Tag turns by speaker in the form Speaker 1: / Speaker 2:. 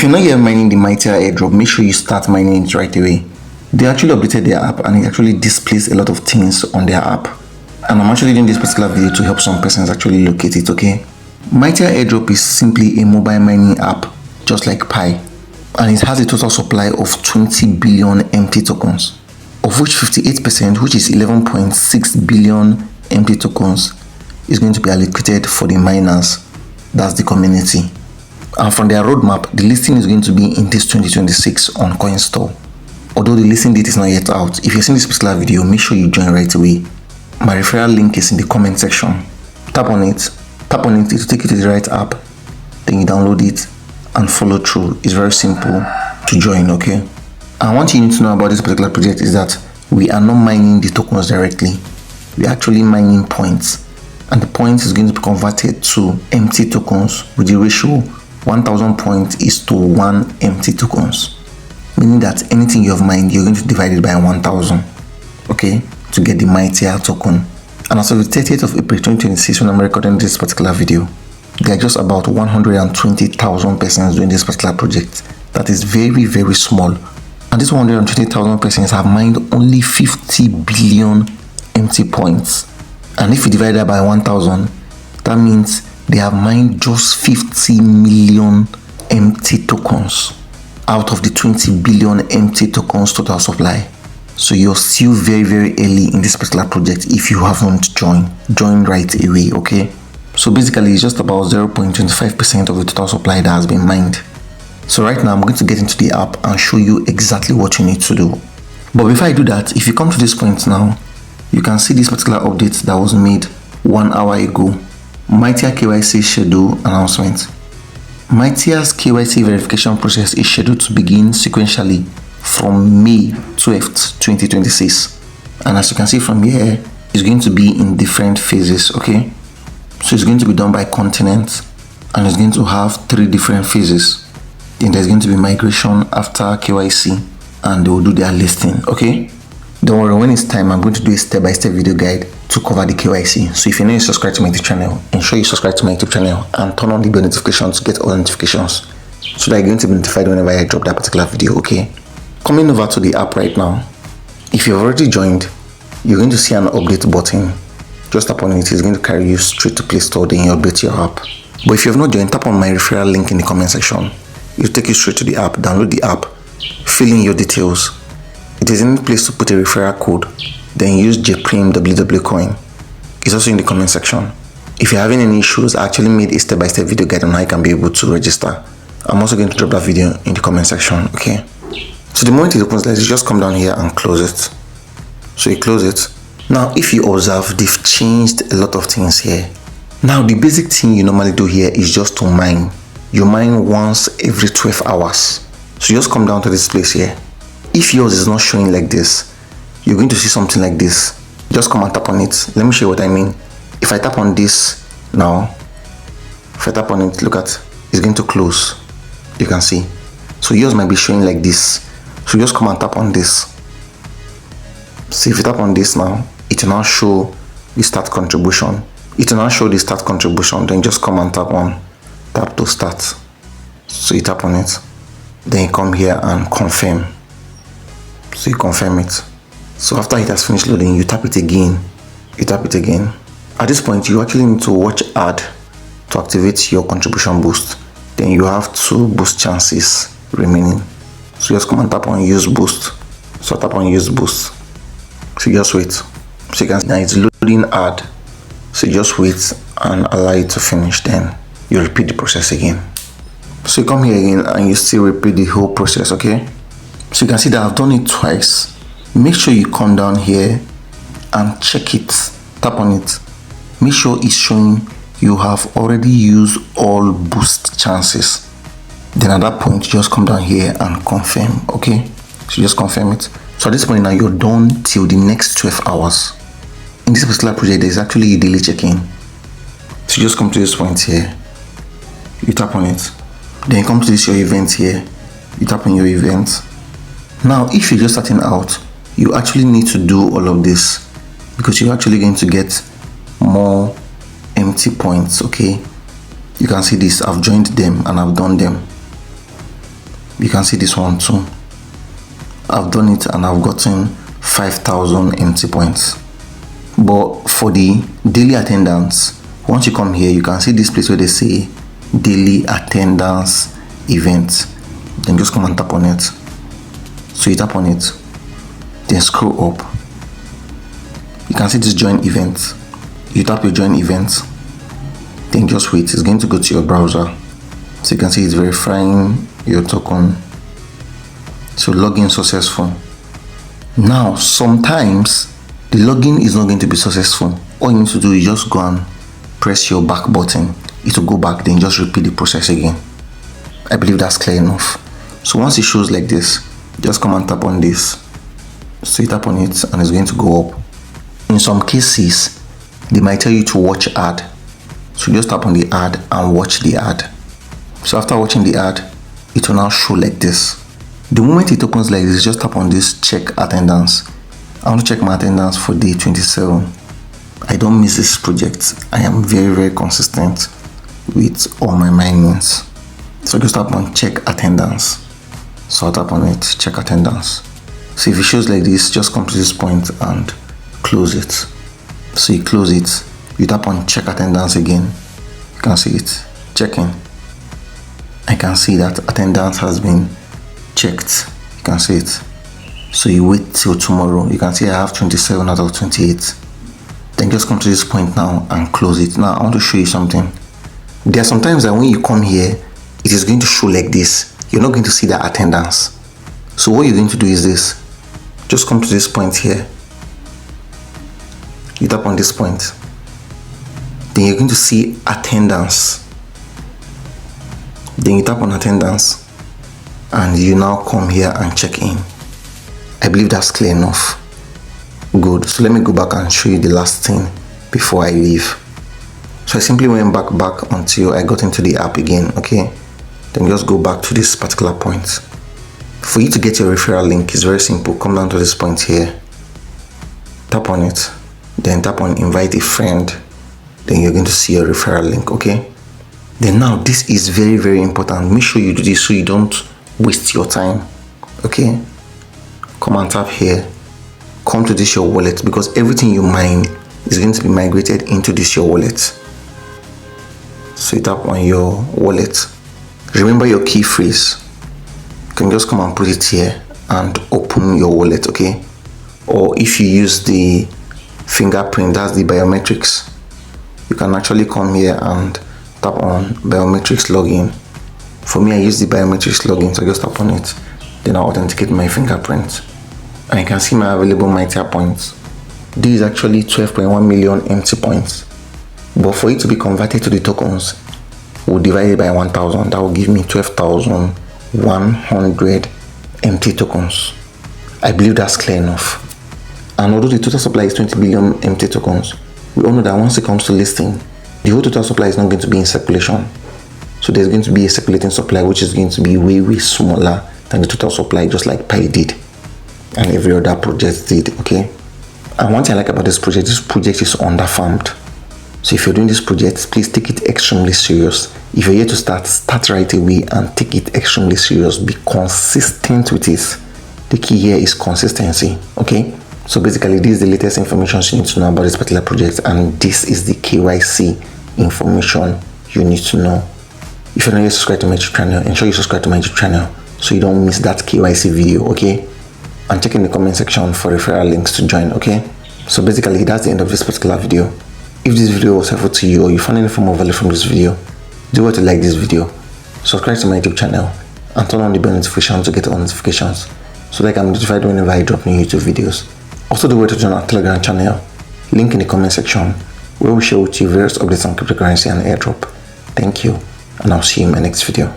Speaker 1: you're not yet mining the Mytier Airdrop, make sure you start mining it right away. They actually updated their app and it actually displays a lot of things on their app. And I'm actually doing this particular video to help some persons actually locate it, okay? Mytier Airdrop is simply a mobile mining app, just like Pi. And it has a total supply of 20 billion empty tokens, of which 58%, which is 11.6 billion empty tokens, is going to be allocated for the miners, that's the community. And from their roadmap, the listing is going to be in this 2026 on CoinStore. Although the listing date is not yet out, if you're seeing this particular video, make sure you join right away. My referral link is in the comment section. Tap on it to take you to the right app, then you download it and follow through. It's very simple to join, okay? And one thing you need to know about this particular project is that we are not mining the tokens directly. We're actually mining points, and the points is going to be converted to empty tokens with the ratio 1000 points is to 1 empty tokens, meaning that anything you have mined, you're going to divide it by 1000, okay, to get the Mytier token. And as of the 30th of April 2026, when I'm recording this particular video, there are just about 120,000 persons doing this particular project. That is very, very small. And these 120,000 persons have mined only 50 billion empty points. And if you divide that by 1000, that means they have mined just 50 million empty tokens out of the 20 billion empty tokens total supply. So you're still very, very early in this particular project. If you haven't join right away, okay? So basically it's just about 0.25% of the total supply that has been mined. So right now I'm going to get into the app and show you exactly what you need to do. But before I do that, if you come to this point now, you can see this particular update that was made 1 hour ago. Mytier KYC schedule announcement. Mytier's KYC verification process is scheduled to begin sequentially from May 12th, 2026. And as you can see from here, it's going to be in different phases, okay? So it's going to be done by continent, and it's going to have 3 different phases. Then there's going to be migration after KYC, and they will do their listing, okay? Don't worry, when it's time, I'm going to do a step-by-step video guide to cover the KYC. So if you're not subscribed to my YouTube channel, ensure you subscribe to my YouTube channel and turn on the bell notification to get all notifications so that you're going to be notified whenever I drop that particular video, okay? Coming over to the app right now, if you've already joined, you're going to see an update button. Just tap on it, it's going to carry you straight to Play Store, then you update your app. But if you have not joined, tap on my referral link in the comment section. It'll take you straight to the app. Download the app, fill in your details. It is in place to put a referral code, then use JPRIM WW coin. It's also in the comment section. If you're having any issues, I actually made a step-by-step video guide on how you can be able to register. I'm also going to drop that video in the comment section, okay? So the moment it opens, let's just come down here and close it. So you close it. Now, if you observe, they've changed a lot of things here. Now, the basic thing you normally do here is just to mine. You mine once every 12 hours. So you just come down to this place here. If yours is not showing like this, you're going to see something like this. Just come and tap on it. Let me show you what I mean. If I tap on this now, if I tap on it, look at, it's going to close. You can see. So yours might be showing like this. So just come and tap on this. So if you tap on this now, it will now show the start contribution. It will now show the start contribution. Then just come and tap to start. So you tap on it. Then you come here and confirm. So you confirm it. So after it has finished loading, you tap it again. You tap it again. At this point, you actually need to watch ad to activate your contribution boost. Then you have 2 boost chances remaining. So just come and tap on use boost. So tap on use boost. So just wait. So you can see now it's loading ad. So just wait and allow it to finish. Then you repeat the process again. So you come here again and you still repeat the whole process, okay? So you can see that I've done it twice. Make sure you come down here and check it. Tap on it. Make sure it's showing you have already used all boost chances. Then at that point, just come down here and confirm, okay? So just confirm it. So at this point now, you're done till the next 12 hours. In this particular project, there's actually a daily check-in. So just come to this point here. You tap on it. Then you come to this your event here. You tap on your event. Now, if you're just starting out, you actually need to do all of this because you're actually going to get more empty points, okay? You can see this. I've joined them and I've done them. You can see this one too. I've done it and I've gotten 5,000 empty points. But for the daily attendance, once you come here, you can see this place where they say daily attendance event. Then just come and tap on it. So you tap on it, then scroll up. You can see this join event. You tap your join event, then just wait. It's going to go to your browser. So you can see it's verifying your token. So login successful. Now sometimes the login is not going to be successful. All you need to do is just go and press your back button. It will go back, then just repeat the process again. I believe that's clear enough. So once it shows like this, just come and tap on this. So you tap on it and it's going to go up. In some cases, they might tell you to watch ad. So just tap on the ad and watch the ad. So after watching the ad, it will now show like this. The moment it opens like this, just tap on this check attendance. I want to check my attendance for day 27. I don't miss this project. I am very consistent with all my minings. So just tap on check attendance. So I'll tap on it, check attendance. So if it shows like this, just come to this point and close it. So you close it, you tap on check attendance again. You can see it checking. I can see that attendance has been checked. You can see it. So you wait till tomorrow. You can see I have 27 out of 28. Then just come to this point now and close it. Now I want to show you something. There are sometimes that when you come here, it is going to show like this. You're not going to see that attendance. So what you're going to do is this. Just come to this point here. You tap on this point. Then you're going to see attendance. Then you tap on attendance and you now come here and check in. I believe that's clear enough. Good. So let me go back and show you the last thing before I leave. So I simply went back until I got into the app again. Okay, then just go back to this particular point. For you to get your referral link, it's very simple. Come down to this point here, tap on it, then tap on invite a friend. Then you're going to see your referral link. Okay, then now this is very important. Make sure you do this so you don't waste your time. Okay, come and tap here, come to this your wallet, because everything you mine is going to be migrated into this your wallet. So you tap on your wallet. Remember your key phrase. You can just come and put it here and open your wallet. Okay, or if you use the fingerprint, that's the biometrics, you can actually come here and tap on biometrics login. For me, I use the biometrics login, so I just tap on it, then I'll authenticate my fingerprint, and you can see my available Mytier points. This is actually 12.1 million empty points, but for it to be converted to the tokens, we'll divide it by 1000. That will give me 12,100 empty tokens. I believe that's clear enough. And although the total supply is 20 billion empty tokens, we all know that once it comes to listing, the whole total supply is not going to be in circulation. So there's going to be a circulating supply, which is going to be way smaller than the total supply, just like Pi did and every other project did. Okay, and one thing I like about this project is under-farmed. So if you're doing this project, please take it extremely serious. If you're here to start right away and take it extremely serious. Be consistent with it. The key here is consistency. Okay, so basically this is the latest information you need to know about this particular project, and this is the KYC information you need to know. If you're not yet subscribed to my YouTube channel, ensure you subscribe to my YouTube channel so you don't miss that KYC video. Okay, and check in the comment section for referral links to join. Okay, so basically that's the end of this particular video. If this video was helpful to you or you found any form of value from this video, do what to like this video, subscribe to my YouTube channel, and turn on the bell notification to get all notifications so that I can be notified whenever I drop new YouTube videos. Also do what to join our Telegram channel, link in the comment section, where we share with you various updates on cryptocurrency and airdrop. Thank you, and I'll see you in my next video.